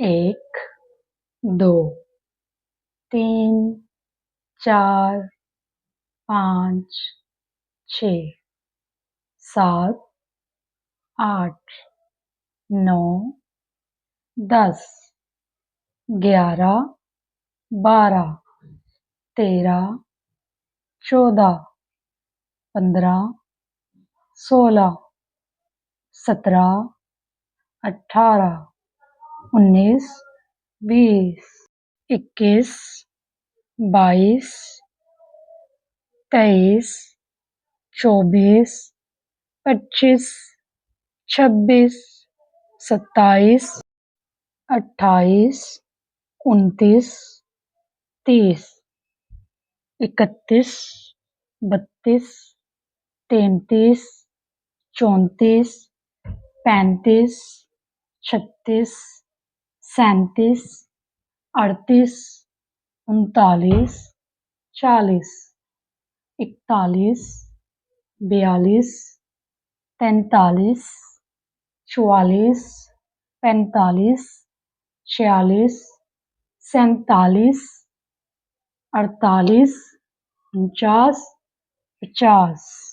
एक, दो, तीन, चार, पाँच, छः, सात, आठ, नौ, 10, 11, 12, 13, 14, 15, 16, 17, 18, 19, 20, 21, 22, 23, 24, 25, 26, 27, 28, 29, 30, 31, 32, 33, 34, 35, 36, 37, 38, 39, 40, 41, 42, 43, 44, 45, 46, 47, 48, 49, 50,